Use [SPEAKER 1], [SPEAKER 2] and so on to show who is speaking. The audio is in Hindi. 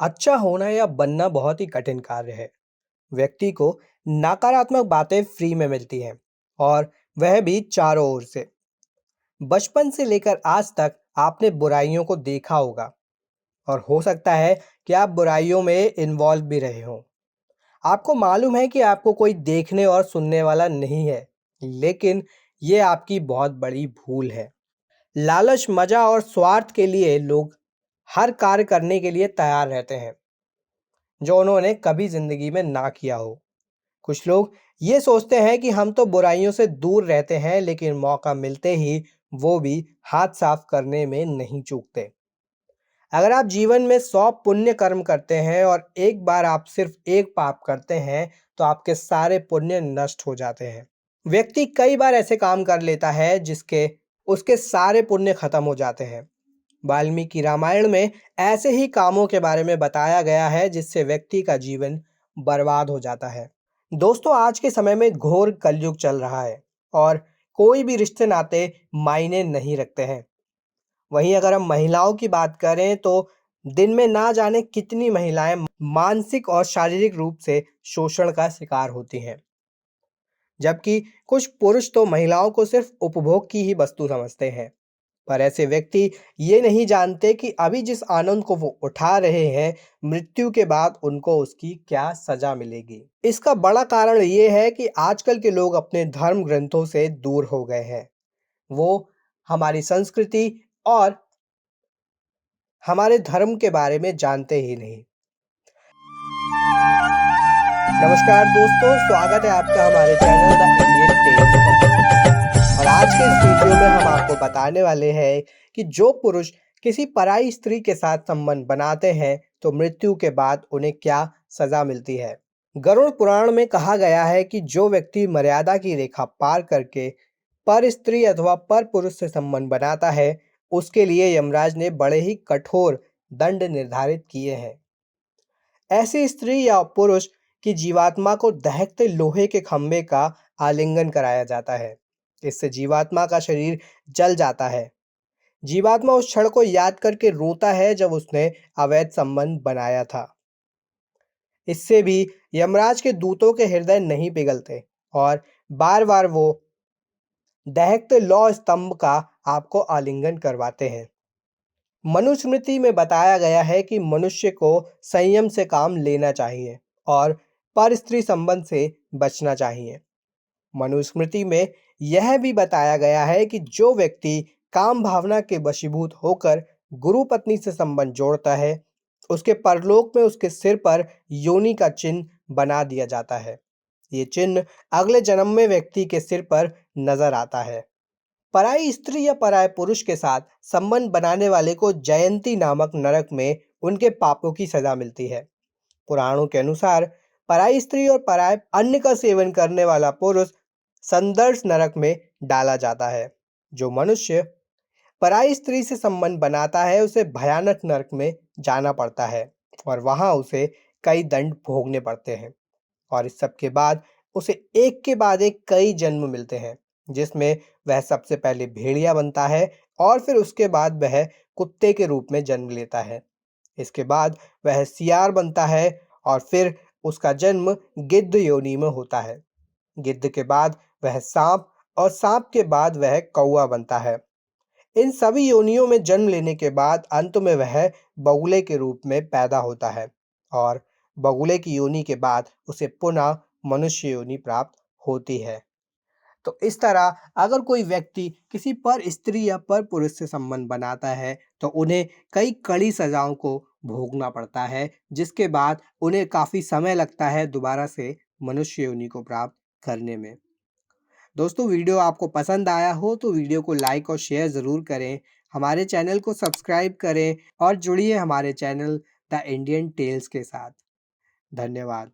[SPEAKER 1] अच्छा होना या बनना बहुत ही कठिन कार्य है। व्यक्ति को नकारात्मक बातें फ्री में मिलती हैं और वह भी चारों ओर से। बचपन से लेकर आज तक आपने बुराइयों को देखा होगा और हो सकता है कि आप बुराइयों में इन्वॉल्व भी रहे हों। आपको मालूम है कि आपको कोई देखने और सुनने वाला नहीं है, लेकिन ये आपकी बहुत बड़ी भूल है। लालच, मजा और स्वार्थ के लिए लोग हर कार्य करने के लिए तैयार रहते हैं जो उन्होंने कभी जिंदगी में ना किया हो। कुछ लोग ये सोचते हैं कि हम तो बुराइयों से दूर रहते हैं, लेकिन मौका मिलते ही वो भी हाथ साफ करने में नहीं चूकते। अगर आप जीवन में 100 पुण्य कर्म करते हैं और एक बार आप सिर्फ एक पाप करते हैं, तो आपके सारे पुण्य नष्ट हो जाते हैं। व्यक्ति कई बार ऐसे काम कर लेता है जिसके उसके सारे पुण्य खत्म हो जाते हैं। वाल्मीकि रामायण में ऐसे ही कामों के बारे में बताया गया है जिससे व्यक्ति का जीवन बर्बाद हो जाता है। दोस्तों, आज के समय में घोर कलयुग चल रहा है और कोई भी रिश्ते नाते मायने नहीं रखते हैं। वहीं अगर हम महिलाओं की बात करें तो दिन में ना जाने कितनी महिलाएं मानसिक और शारीरिक रूप से शोषण का शिकार होती हैं, जबकि कुछ पुरुष तो महिलाओं को सिर्फ उपभोग की ही वस्तु समझते हैं। पर ऐसे व्यक्ति ये नहीं जानते कि अभी जिस आनंद को वो उठा रहे हैं, मृत्यु के बाद उनको उसकी क्या सजा मिलेगी। इसका बड़ा कारण ये है कि आजकल के लोग अपने धर्म ग्रंथों से दूर हो गए हैं। वो हमारी संस्कृति और हमारे धर्म के बारे में जानते ही नहीं। नमस्कार दोस्तों, स्वागत है आपका हमारे चैनल द इंडियन टेल्स पर। और आज के इस वीडियो में हम आपको बताने वाले हैं कि जो पुरुष किसी पराई स्त्री के साथ संबंध बनाते हैं तो मृत्यु के बाद उन्हें क्या सजा मिलती है। गरुड़ पुराण में कहा गया है कि जो व्यक्ति मर्यादा की रेखा पार करके पर स्त्री अथवा पर पुरुष से संबंध बनाता है, उसके लिए यमराज ने बड़े ही कठोर दंड निर्धारित किए हैं। ऐसी स्त्री या पुरुष की जीवात्मा को दहकते लोहे के खंभे का आलिंगन कराया जाता है। इससे जीवात्मा का शरीर जल जाता है। जीवात्मा उस क्षण को याद करके रोता है जब उसने अवैध संबंध बनाया था। इससे भी यमराज के दूतों के हृदय नहीं पिघलते और बार बार वो दहकते लौह स्तंभ का आपको आलिंगन करवाते हैं। मनुस्मृति में बताया गया है कि मनुष्य को संयम से काम लेना चाहिए और पर स्त्री संबंध से बचना चाहिए। मनुस्मृति में यह भी बताया गया है कि जो व्यक्ति काम भावना के वशीभूत होकर गुरु पत्नी से संबंध जोड़ता है, उसके परलोक में उसके सिर पर योनि का चिन्ह बना दिया जाता है। ये चिन्ह अगले जन्म में व्यक्ति के सिर पर नजर आता है। पराई स्त्री या पराये पुरुष के साथ संबंध बनाने वाले को जयंती नामक नरक में उनके पापों की सजा मिलती है। पुराणों के अनुसार पराई स्त्री और पराये अन्न का सेवन करने वाला पुरुष संदर्श नरक में डाला जाता है। जो मनुष्य पराई स्त्री से संबंध बनाता है उसे भयानक नरक में जाना पड़ता है और वहां उसे कई दंड भोगने पड़ते हैं। और इस सब के बाद उसे एक के बाद एक कई जन्म मिलते हैं, जिसमें वह सबसे पहले भेड़िया बनता है और फिर उसके बाद वह कुत्ते के रूप में जन्म लेता है। इसके बाद वह सियार बनता है और फिर उसका जन्म गिद्ध योनि में होता है। गिद्ध के बाद वह सांप और सांप के बाद वह कौवा बनता है। इन सभी योनियों में जन्म लेने के बाद अंत में वह बगुले के रूप में पैदा होता है और बगुले की योनि के बाद उसे पुनः मनुष्य योनि प्राप्त होती है। तो इस तरह अगर कोई व्यक्ति किसी पर स्त्री या पर पुरुष से संबंध बनाता है तो उन्हें कई कड़ी सजाओं को भोगना पड़ता है, जिसके बाद उन्हें काफ़ी समय लगता है दोबारा से मनुष्य योनि को प्राप्त करने में। दोस्तों, वीडियो आपको पसंद आया हो तो वीडियो को लाइक और शेयर ज़रूर करें। हमारे चैनल को सब्सक्राइब करें और जुड़िए हमारे चैनल द इंडियन टेल्स के साथ। धन्यवाद।